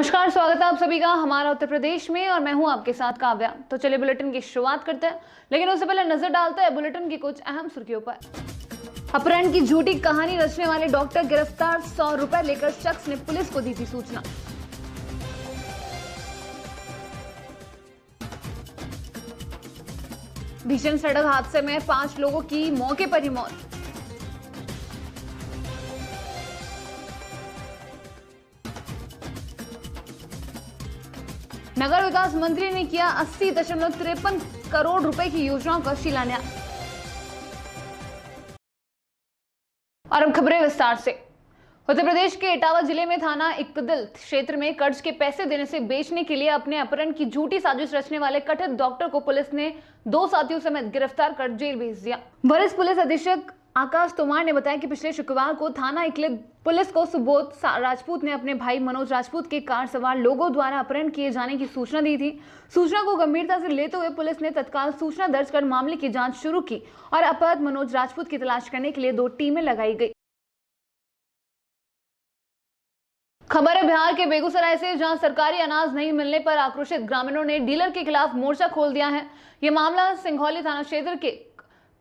नमस्कार, स्वागत है आप सभी का हमारा उत्तर प्रदेश में और मैं हूं आपके साथ काव्या। तो चलिए बुलेटिन की शुरुआत करते हैं, लेकिन उससे पहले नजर डालते हैं बुलेटिन की कुछ अहम सुर्खियों पर। अपहरण की झूठी कहानी रचने वाले डॉक्टर गिरफ्तार, 100 रुपए लेकर शख्स ने पुलिस को दी थी सूचना। भीषण सड़क हादसे में 5 लोगों की मौके पर ही मौत। नगर विकास मंत्री ने किया 80.53 करोड़ रुपए की योजनाओं का शिलान्यास। और अब खबरें विस्तार से। उत्तर प्रदेश के इटावा जिले में थाना इकदिल क्षेत्र में कर्ज के पैसे देने से बेचने के लिए अपने अपहरण की झूठी साजिश रचने वाले कथित डॉक्टर को पुलिस ने 2 साथियों समेत गिरफ्तार कर जेल भेज दिया। वरिष्ठ पुलिस अधीक्षक आकाश तोमार ने बताया कि पिछले शुक्रवार को थाना इकदिल पुलिस को सुबोध राजपूत ने अपने भाई मनोज राजपूत के कार सवार लोगों द्वारा अपहरण किए जाने की सूचना दी थी। सूचना को गंभीरता से लेते हुए पुलिस ने तत्काल सूचना दर्ज कर मामले की जांच शुरू की और अपहृत मनोज राजपूत की तलाश करने के लिए 2 टीमें लगाई गई। खबर है बिहार के बेगूसराय से, जहां सरकारी अनाज नहीं मिलने पर आक्रोशित ग्रामीणों ने डीलर के खिलाफ मोर्चा खोल दिया है। यह मामला सिंघौली थाना क्षेत्र के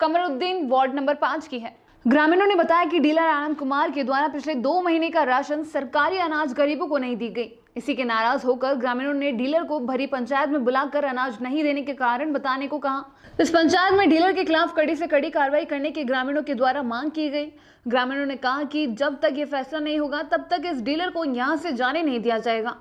कमरुद्दीन वार्ड नंबर 5 की है। ग्रामीणों ने बताया कि डीलर आनंद कुमार के द्वारा पिछले 2 महीने का राशन सरकारी अनाज गरीबों को नहीं दी गई। इसी के नाराज होकर ग्रामीणों ने डीलर को भरी पंचायत में बुलाकर अनाज नहीं देने के कारण बताने को कहा। इस पंचायत में डीलर के खिलाफ कड़ी से कड़ी कार्रवाई करने की ग्रामीणों के द्वारा मांग की गई। ग्रामीणों ने कहा कि जब तक ये फैसला नहीं होगा तब तक इस डीलर को यहाँ से जाने नहीं दिया जाएगा।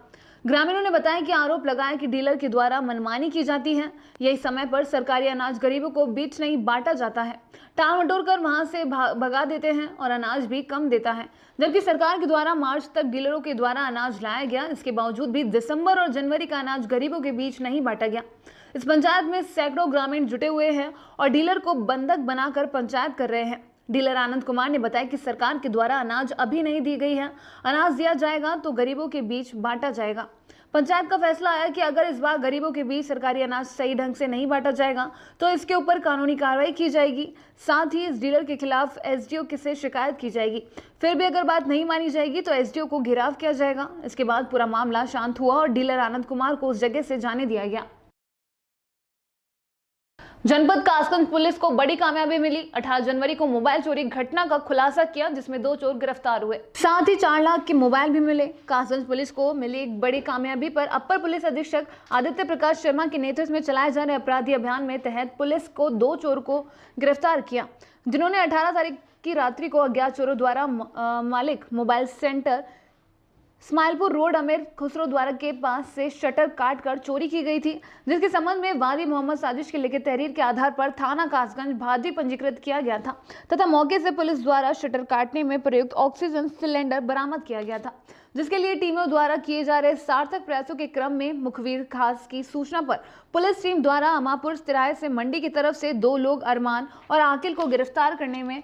ग्रामीणों ने बताया कि आरोप लगाया कि डीलर के द्वारा मनमानी की जाती है। यही समय पर सरकारी अनाज गरीबों को बीच नहीं बांटा जाता है, टाल मटोल कर वहां से भगा देते हैं और अनाज भी कम देता है। जबकि सरकार के द्वारा मार्च तक डीलरों के द्वारा अनाज लाया गया, इसके बावजूद भी दिसंबर और जनवरी का अनाज गरीबों के बीच नहीं बांटा गया। इस पंचायत में सैकड़ों ग्रामीण जुटे हुए हैं और डीलर को बंधक बनाकर पंचायत कर रहे हैं। डीलर आनंद कुमार ने बताया कि सरकार के द्वारा अनाज अभी नहीं दी गई है, अनाज दिया जाएगा तो गरीबों के बीच बांटा जाएगा। पंचायत का फैसला आया कि अगर इस बार गरीबों के बीच सरकारी अनाज सही ढंग से नहीं बांटा जाएगा तो इसके ऊपर कानूनी कार्रवाई की जाएगी। साथ ही इस डीलर के खिलाफ एसडीओ से शिकायत की जाएगी। फिर भी अगर बात नहीं मानी जाएगी तो एसडीओ को घेराव किया जाएगा। इसके बाद पूरा मामला शांत हुआ और डीलर आनंद कुमार को उस जगह से जाने दिया गया। जनपद कासगंज पुलिस को बड़ी कामयाबी मिली। 18 जनवरी को मोबाइल चोरी घटना का खुलासा किया, जिसमें 2 चोर गिरफ्तार हुए, साथ ही 4 लाख के मोबाइल भी मिले। कासगंज पुलिस को मिली एक बड़ी कामयाबी पर अपर पुलिस अधीक्षक आदित्य प्रकाश शर्मा के नेतृत्व में चलाए जा रहे अपराधी अभियान में तहत पुलिस को 2 चोर को गिरफ्तार किया, जिन्होंने 18 तारीख की रात्रि को अज्ञात चोरों द्वारा मालिक मोबाइल सेंटर स्माइलपुर रोड अमीर खुसरो द्वारा के पास से शटर काट कर चोरी की गई थी, जिसके संबंध में वादी मोहम्मद साजिश के लिखित तहरीर के आधार पर थाना कासगंज भादवी पंजीकृत किया गया था तथा मौके से पुलिस द्वारा शटर काटने में प्रयुक्त ऑक्सीजन सिलेंडर बरामद किया गया था, जिसके लिए टीमों द्वारा किए जा रहे सार्थक प्रयासों के क्रम में मुखबिर खास की सूचना पर पुलिस टीम द्वारा अमापुर तिराहे से मंडी की तरफ से 2 लोग अरमान और आकिल को गिरफ्तार करने में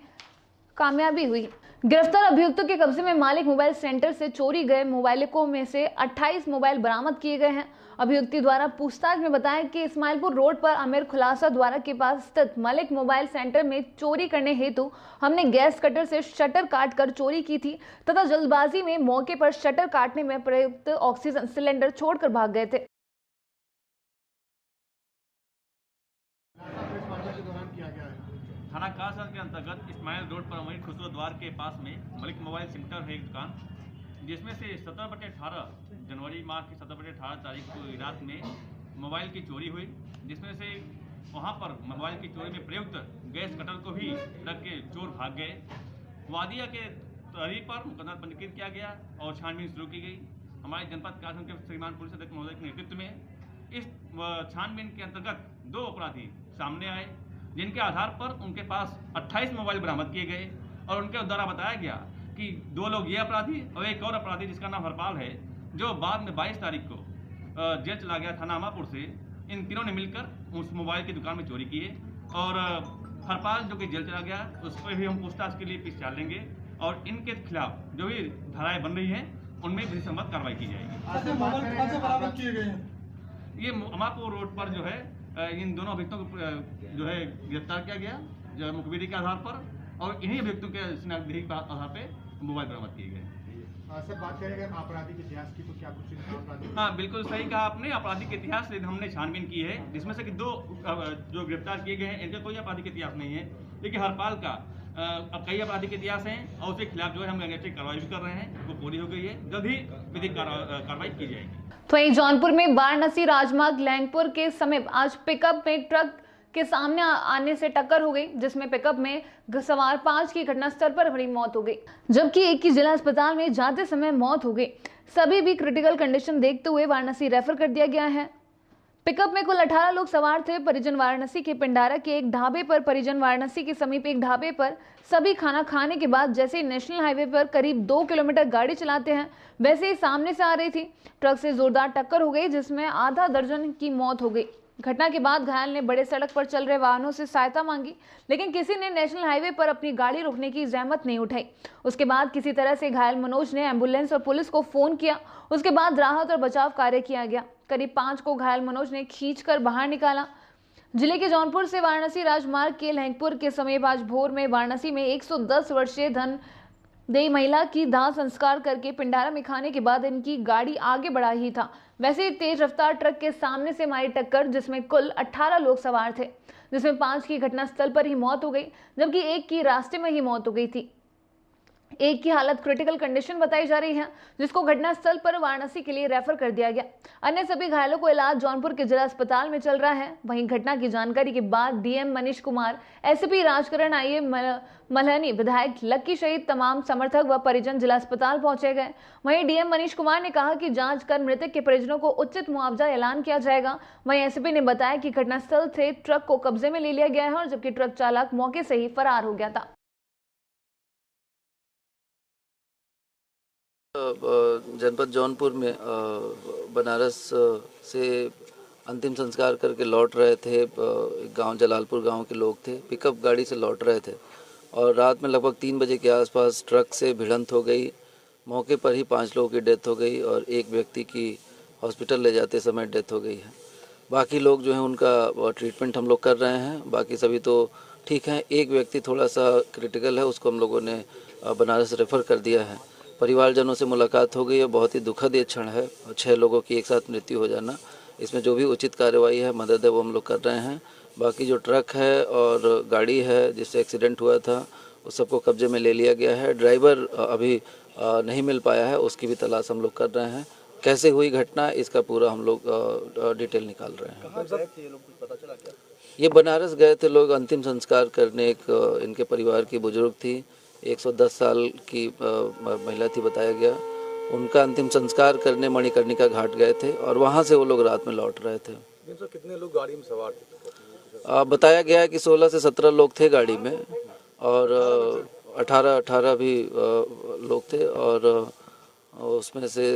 कामयाबी हुई। गिरफ्तार अभियुक्तों के कब्जे में मालिक मोबाइल सेंटर से चोरी गए मोबाइलों में से 28 मोबाइल बरामद किए गए हैं। अभियुक्ति द्वारा पूछताछ में बताया कि इस्माइलपुर रोड पर अमीर खुलासा द्वारा के पास स्थित मालिक मोबाइल सेंटर में चोरी करने हेतु हमने गैस कटर से शटर काटकर चोरी की थी तथा जल्दबाजी में मौके पर शटर काटने में प्रयुक्त ऑक्सीजन सिलेंडर छोड़कर भाग गए थे। थाना कासगंज के अंतर्गत इस्माइल रोड पर अमीर खुसरो द्वार के पास में मलिक मोबाइल सेंटर है एक दुकान, जिसमें से 17/18 जनवरी माह की 17/18 तारीख को रात में मोबाइल की चोरी हुई, जिसमें से वहां पर मोबाइल की चोरी में प्रयुक्त गैस कटर को भी रख के चोर भाग गए। वादिया के तहरीर पर मुकदमा पंजीकृत किया गया और छानबीन शुरू की गई। हमारे जनपद कासगंज के श्रीमान पुलिस अधीक्षक महोदय के नेतृत्व में इस छानबीन के अंतर्गत 2 अपराधी सामने आए, जिनके आधार पर उनके पास 28 मोबाइल बरामद किए गए और उनके द्वारा बताया गया कि 2 लोग ये अपराधी और एक और अपराधी जिसका नाम हरपाल है, जो बाद में 22 तारीख को जेल चला गया थाना अमापुर से। इन तीनों ने मिलकर उस मोबाइल की दुकान में चोरी किए और हरपाल जो कि जेल चला गया, उस पर भी हम पूछताछ के लिए पीछे चाल लेंगे और इनके खिलाफ जो भी धाराएं बन रही हैं उनमें भी संबंध कार्रवाई की जाएगी। ये अमापुर रोड पर जो है इन दोनों अभियुक्तों को जो है गिरफ्तार किया गया जो है मुखबिरी के आधार पर, और इन्हीं अभियुक्तों के आधार पर मोबाइल बरामद किए गए। सर बात करें अगर आपराधिक इतिहास की तो क्या कुछ इनका आपराधिक? हाँ, बिल्कुल सही कहा आपने। आपराधिक इतिहास से हमने छानबीन की है, जिसमें से कि 2 जो गिरफ्तार किए गए हैं इनका कोई आपराधिक इतिहास नहीं है, लेकिन हरपाल का अब कई आपराधिक इतिहास हैं और उसके खिलाफ जो है हम रंगेतरी कार्रवाई भी कर रहे हैं। वो पूरी हो गई है, जल्द ही विधिक कार्रवाई की जाएगी। तो वहीं जौनपुर में वाराणसी राजमार्ग लैंगपुर के समीप आज पिकअप में ट्रक के सामने आने से टक्कर हो गई, जिसमें पिकअप में सवार 5 की घटनास्थल पर बड़ी मौत हो गई, जबकि एक की जिला अस्पताल में जाते समय मौत हो गई। सभी भी क्रिटिकल कंडीशन देखते हुए वाराणसी रेफर कर दिया गया है। पिकअप में कुल 18 लोग सवार थे। परिजन वाराणसी के पिंडारा के एक ढाबे पर परिजन वाराणसी के समीप एक ढाबे पर सभी खाना खाने के बाद जैसे नेशनल हाईवे पर करीब 2 किलोमीटर गाड़ी चलाते हैं, वैसे ही सामने से आ रही थी। ट्रक से जोरदार टक्कर हो गई, जिसमें आधा दर्जन की मौत हो गई। घटना के बाद घायल ने बड़े सड़क पर चल रहे वाहनों से सहायता मांगी, लेकिन किसी ने नेशनल हाईवे पर अपनी गाड़ी रोकने की जहमत नहीं उठाई। उसके बाद किसी तरह से घायल मनोज ने एम्बुलेंस और पुलिस को फोन किया। उसके बाद राहत और बचाव कार्य किया गया। करीब 5 को घायल मनोज ने खींचकर बाहर निकाला। जिले के जौनपुर से वाराणसी राजमार्ग के लैंगपुर के समीप आज भोर में वाराणसी में 110 वर्षीय धन देई महिला की दाह संस्कार करके पिंडारा में खाने के बाद इनकी गाड़ी आगे बढ़ा ही था, वैसे ही तेज रफ्तार ट्रक के सामने से मारी टक्कर, जिसमें कुल 18 लोग सवार थे, जिसमें 5 की घटनास्थल पर ही मौत हो गई, जबकि एक की रास्ते में ही मौत हो गई थी। एक की हालत क्रिटिकल कंडीशन बताई जा रही है, जिसको घटनास्थल पर वाराणसी के लिए रेफर कर दिया गया। अन्य सभी घायलों को इलाज जौनपुर के जिला अस्पताल में चल रहा है। वहीं घटना की जानकारी के बाद डीएम मनीष कुमार, एसपी राजकरण, आईए मल्हनी, विधायक लक्की सहित तमाम समर्थक व परिजन जिला अस्पताल पहुंचे गए। वहीं डीएम मनीष कुमार ने कहा कि जांच कर मृतक के परिजनों को उचित मुआवजा ऐलान किया जाएगा। वहीं एसपी ने बताया कि घटनास्थल से ट्रक को कब्जे में ले लिया गया है, और जबकि ट्रक चालक मौके से ही फरार हो गया था। जनपद जौनपुर में बनारस से अंतिम संस्कार करके लौट रहे थे। गांव जलालपुर गांव के लोग थे, पिकअप गाड़ी से लौट रहे थे और रात में लगभग 3 बजे के आसपास ट्रक से भिड़ंत हो गई। मौके पर ही 5 लोगों की डेथ हो गई और एक व्यक्ति की हॉस्पिटल ले जाते समय डेथ हो गई है। बाकी लोग जो हैं उनका ट्रीटमेंट हम लोग कर रहे हैं, बाकी सभी तो ठीक हैं। एक व्यक्ति थोड़ा सा क्रिटिकल है, उसको हम लोगों ने बनारस रेफ़र कर दिया है। परिवारजनों से मुलाकात हो गई है। बहुत ही दुखद ये क्षण है, 6 लोगों की एक साथ मृत्यु हो जाना। इसमें जो भी उचित कार्रवाई है, मदद है, वो हम लोग कर रहे हैं। बाकी जो ट्रक है और गाड़ी है जिससे एक्सीडेंट हुआ था, उस सबको कब्जे में ले लिया गया है। ड्राइवर अभी नहीं मिल पाया है, उसकी भी तलाश हम लोग कर रहे हैं। कैसे हुई घटना, इसका पूरा हम लोग डिटेल निकाल रहे हैं। कहाँ गए थे ये लोग, कुछ पता चला क्या? ये बनारस गए थे लोग अंतिम संस्कार करने। एक इनके परिवार की बुजुर्ग थी, 110 साल की महिला थी बताया गया। उनका अंतिम संस्कार करने मणिकर्णिका घाट गए थे और वहाँ से वो लोग रात में लौट रहे थे। कितने लोग गाड़ी में सवार थे? बताया गया है कि 16 से 17 लोग थे गाड़ी में और 18 भी लोग थे और उसमें से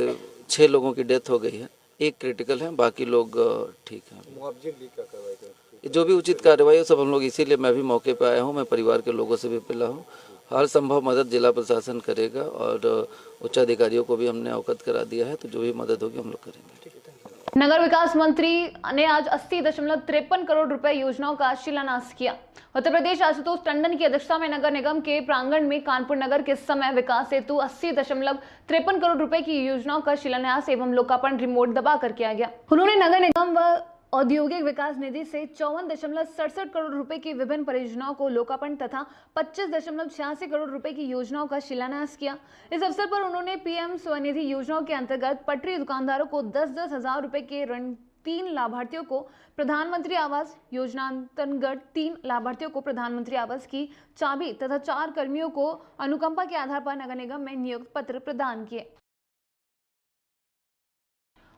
6 लोगों की डेथ हो गई है। एक क्रिटिकल है, बाकी लोग ठीक हैं। मुआवजे के लिए क्या कार्रवाई करें? जो भी उचित कार्रवाई है सब हम लोग, इसीलिए मैं भी मौके पर आया हूँ। मैं परिवार के लोगों से भी मिला हूँ। हर संभव मदद जिला प्रशासन करेगा और उच्चाधिकारियों को भी हमने अवगत करा दिया है, तो जो भी मदद होगी हम लोग करेंगे। नगर विकास मंत्री ने आज 80.53 करोड़ रुपए योजनाओं का शिलान्यास किया। उत्तर प्रदेश आशुतोष टंडन की अध्यक्षता में नगर निगम के प्रांगण में कानपुर नगर के समय विकास हेतु 80.53 करोड़ रुपए की योजनाओं का शिलान्यास एवं लोकार्पण रिमोट दबाकर किया गया। उन्होंने नगर निगम व औद्योगिक विकास निधि से 54.67 करोड़ रुपए की विभिन्न परियोजनाओं को लोकार्पण तथा 25.86 करोड़ रुपए की योजनाओं का शिलान्यास किया। इस अवसर पर उन्होंने पीएम स्वनिधि योजनाओं के अंतर्गत पटरी दुकानदारों को 10-10 हजार रुपए के ऋण, 3 लाभार्थियों को प्रधानमंत्री आवास योजना अंतर्गत 3 लाभार्थियों को प्रधानमंत्री आवास की चाबी तथा 4 कर्मियों को अनुकंपा के आधार पर नगर निगम में नियुक्त पत्र प्रदान किए।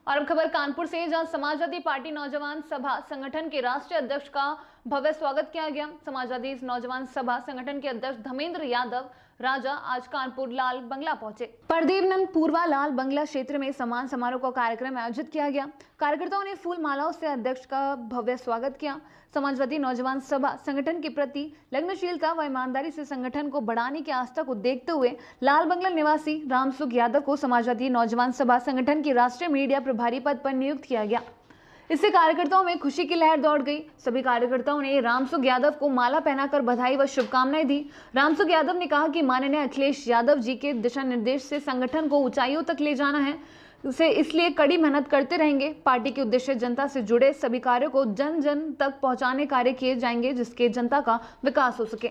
और अब खबर कानपुर से, जहां समाजवादी पार्टी नौजवान सभा संगठन के राष्ट्रीय अध्यक्ष का भव्य स्वागत किया गया। समाजवादी नौजवान सभा संगठन के अध्यक्ष धर्मेंद्र यादव राजा आज कानपुर लाल बंगला पहुंचे। परदेव नंद पूर्वा लाल बंगला क्षेत्र में सम्मान समारोह का कार्यक्रम आयोजित किया गया। कार्यकर्ताओं ने फूल मालाओं से अध्यक्ष का भव्य स्वागत किया। समाजवादी नौजवान सभा संगठन के प्रति लगनशीलता व ईमानदारी से संगठन को बढ़ाने की आस्था को देखते हुए लाल बंगला निवासी रामसुख यादव को समाजवादी नौजवान सभा संगठन की राष्ट्रीय मीडिया प्रभारी पद पर नियुक्त किया गया। इससे कार्यकर्ताओं में खुशी की लहर दौड़ गई। सभी कार्यकर्ताओं ने रामसुख यादव को माला पहनाकर बधाई व शुभकामनाएं दी। रामसुख यादव ने कहा कि माननीय अखिलेश यादव जी के दिशा निर्देश से संगठन को ऊंचाइयों तक ले जाना है, उसे इसलिए कड़ी मेहनत करते रहेंगे। पार्टी के उद्देश्य जनता से जुड़े सभी कार्यों को जन जन तक पहुंचाने कार्य किए जाएंगे, जिसके जनता का विकास हो सके।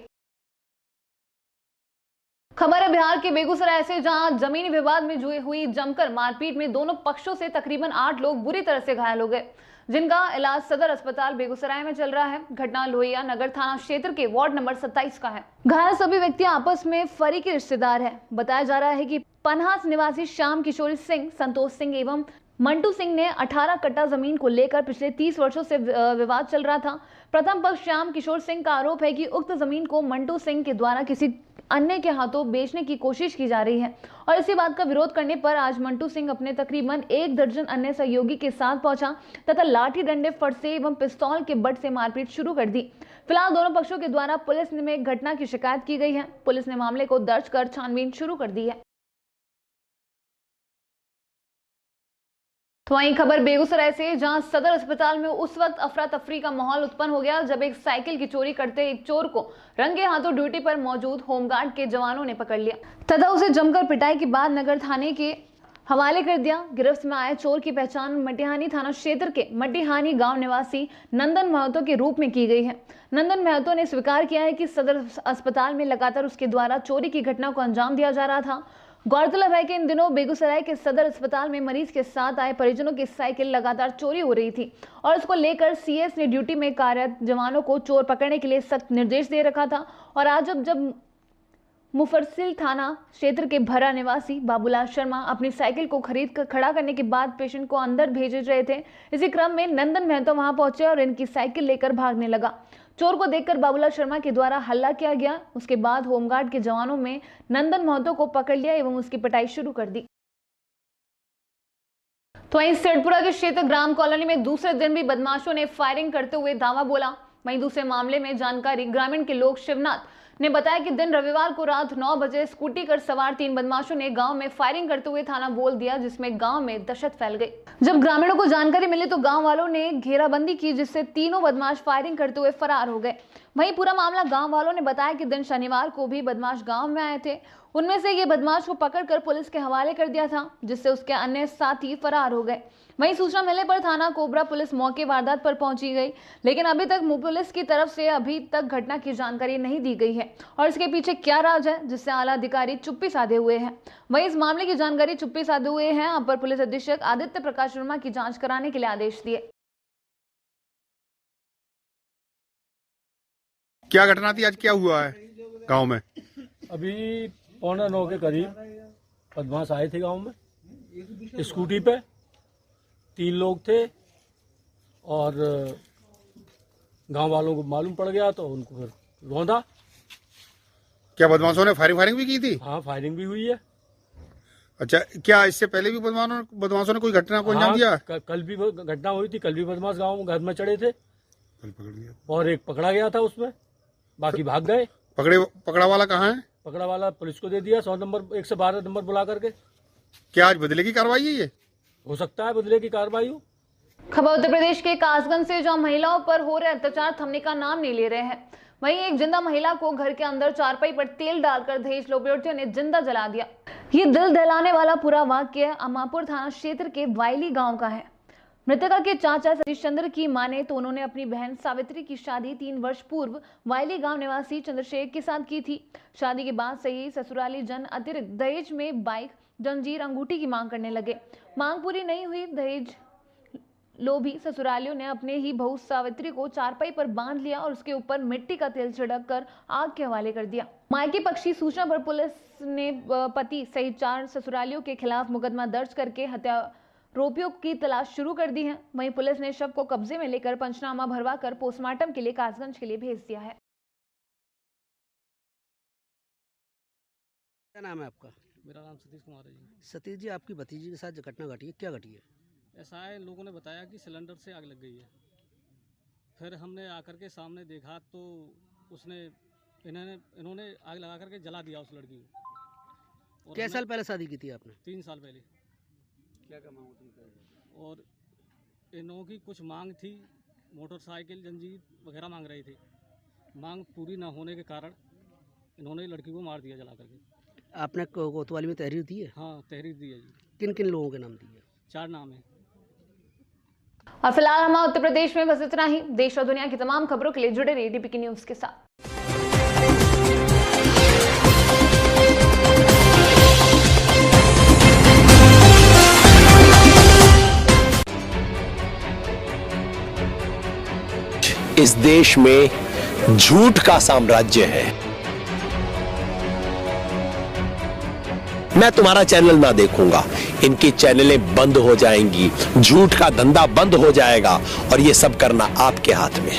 खबर है बिहार के बेगूसराय से, जहां जमीनी विवाद में हुई जमकर मारपीट में दोनों पक्षों से तकरीबन 8 लोग बुरी तरह से घायल हो गए, जिनका इलाज सदर अस्पताल बेगूसराय में चल रहा है। घटना लोहिया नगर थाना क्षेत्र के वार्ड नंबर 27 का है। घायल सभी व्यक्ति आपस में फरीकी रिश्तेदार है। बताया जा रहा है कि पन्हास निवासी श्याम किशोर सिंह, संतोष सिंह एवं मंटू सिंह ने 18 कट्टा जमीन को लेकर पिछले 30 वर्षों से विवाद चल रहा था। प्रथम पक्ष श्याम किशोर सिंह का आरोप है कि उक्त जमीन को मंटू सिंह के द्वारा किसी अन्य के हाथों बेचने की कोशिश की जा रही है, और इसी बात का विरोध करने पर आज मंटू सिंह अपने तकरीबन 1 दर्जन अन्य सहयोगी के साथ पहुंचा तथा लाठी, डंडे, फरसे एवं पिस्तौल के बट से मारपीट शुरू कर दी। फिलहाल दोनों पक्षों के द्वारा पुलिस में घटना की शिकायत की गई है। पुलिस ने मामले को दर्ज कर छानबीन शुरू कर दी है। तो वहीं खबर बेगूसराय से, जहां सदर अस्पताल में उस वक्त अफरा तफरी का माहौल उत्पन्न हो गया जब एक साइकिल की चोरी करते एक चोर को रंगे हाथों ड्यूटी पर मौजूद होमगार्ड के जवानों ने पकड़ लिया तथा उसे जमकर पिटाई के बाद नगर थाने के हवाले कर दिया। गिरफ्त में आए चोर की पहचान मटिहानी थाना क्षेत्र के मटिहानी गांव निवासी नंदन महतो के रूप में की गई है। नंदन महतो ने स्वीकार किया है कि सदर अस्पताल में लगातार उसके द्वारा चोरी की घटना को अंजाम दिया जा रहा था। गौरतलब है कि इन दिनों बेगूसराय के सदर अस्पताल में मरीज के साथ आए परिजनों की साइकिल लगातार चोरी हो रही थी और उसको लेकर सीएस ने ड्यूटी में कार्यरत जवानों को चोर पकड़ने के लिए सख्त निर्देश दे रखा था। और आज जब मुफस्सिल थाना क्षेत्र के भरा निवासी बाबूलाल शर्मा अपनी साइकिल को खरीद कर खड़ा करने के बाद पेशेंट को अंदर भेज रहे थे, इसी क्रम में नंदन महतो वहां पहुंचे और इनकी साइकिल लेकर भागने लगा। चोर को देखकर बाबूलाल शर्मा के द्वारा हल्ला किया गया। उसके बाद होमगार्ड के जवानों में नंदन महतो को पकड़ लिया एवं उसकी पिटाई शुरू कर दी। तो वहीं सेठपुरा के क्षेत्र ग्राम कॉलोनी में दूसरे दिन भी बदमाशों ने फायरिंग करते हुए धावा बोला। वहीं दूसरे मामले में जानकारी ग्रामीण के लोग शिवनाथ ने बताया कि दिन रविवार को रात 9 बजे स्कूटी कर सवार 3 बदमाशों ने गांव में फायरिंग करते हुए थाना बोल दिया, जिसमें गांव में दहशत फैल गई। जब ग्रामीणों को जानकारी मिली तो गांव वालों ने घेराबंदी की, जिससे तीनों बदमाश फायरिंग करते हुए फरार हो गए। वहीं पूरा मामला गांव वालों ने बताया कि दिन शनिवार को भी बदमाश गांव में आए थे। उनमें से ये बदमाश को पकड़कर पुलिस के हवाले कर दिया था, जिससे उसके अन्य साथी फरार हो गए। वहीं सूचना मिलने पर थाना कोबरा पुलिस मौके वारदात पर पहुंची गई, लेकिन अभी तक पुलिस की तरफ से अभी तक घटना की जानकारी नहीं दी गई है और इसके पीछे क्या राज है, जिससे आला अधिकारी चुप्पी साधे हुए हैं। वहीं इस मामले की जानकारी चुप्पी साधे हुए हैं अपर पुलिस अधीक्षक आदित्य प्रकाश वर्मा की जांच कराने के लिए आदेश दिए। क्या घटना थी आज, क्या हुआ है गांव में? अभी 8:45 के करीब बदमाश आए थे गांव में, स्कूटी पे 3 लोग थे और गांव वालों को मालूम पड़ गया तो उनको फिर रौंदा। क्या बदमाशों ने फायरिंग भी की थी? हाँ, फायरिंग भी हुई है। अच्छा, क्या इससे पहले भी बदमाशों ने कोई घटना को अंजाम दिया? कल भी घटना हुई थी, कल भी बदमाश गांव घर में चढ़े थे, कल पकड़ लिया और एक पकड़ा गया था उसमें, बाकी भाग गए। पकड़ा वाला कहाँ है? पकड़ा वाला पुलिस को दे दिया, 100 नंबर 112 नंबर बुला करके। क्या आज बदले की कार्रवाई है ये? हो सकता है बदले की कार्रवाई हो। खबर उत्तर प्रदेश के कासगंज से, जहां महिलाओं पर हो रहे अत्याचार थमने का नाम नहीं ले रहे हैं। वहीं एक जिंदा महिला को घर के अंदर चारपाई पर तेल डालकर दहेज लोभियों ने जिंदा जला दिया। ये दिल दहलाने वाला पूरा वाक्य अमापुर थाना क्षेत्र के वायली गांव का है। मृतका के चाचा सतीश चंद्र की माने तो उन्होंने अपनी बहन सावित्री की शादी 3 वर्ष पूर्व वायली गांव निवासी चंद्रशेखर के साथ की थी। शादी के बाद से ही ससुराली जन अतिरिक्त दहेज में बाइक, जंजीर, अंगूठी की मांग करने लगे। मांग पूरी नहीं हुई, दहेज लोभी ससुरालियों ने अपने ही बहू सावित्री को चारपाई पर बांध लिया और उसके ऊपर मिट्टी का तेल छिड़क कर आग के हवाले कर दिया। मायके पक्ष की सूचना पर पुलिस ने पति सहित 4 ससुरालियों के खिलाफ मुकदमा दर्ज करके हत्यारोपियों की तलाश शुरू कर दी है। वहीं पुलिस ने शव को कब्जे में लेकर पंचनामा भरवा कर पोस्टमार्टम के लिए कासगंज के लिए भेज दिया है। क्या नाम है आपका? मेरा नाम सतीश कुमार है जी। सतीश जी, आपकी भतीजी के साथ जो घटना घटी है, क्या घटी है? ऐसा है, लोगों ने बताया कि सिलेंडर से आग लग गई है। फिर हमने आकर के सामने देखा तो उसने इन्होंने आग लगा करके जला दिया उस लड़की को। क्या साल पहले शादी की थी आपने? 3 साल पहले। क्या कमा होती है? और इनों की कुछ मांग थी, मोटरसाइकिल जंजीर वगैरह मांग रहे थे। मांग पूरी ना होने के कारण इन्होंने लड़की को मार दिया जला करके। आपने कोतवाली में तहरीर दी है? हाँ, तहरीर दी है जी। किन किन लोगों के नाम दिए? 4 नाम है। और फिलहाल हमारे उत्तर प्रदेश में बस इतना ही। देश और दुनिया की तमाम खबरों के लिए जुड़े रहिए डीपीके न्यूज के साथ। इस देश में झूठ का साम्राज्य है। मैं तुम्हारा चैनल ना देखूंगा, इनकी चैनलें बंद हो जाएंगी, झूठ का धंधा बंद हो जाएगा और ये सब करना आपके हाथ में है।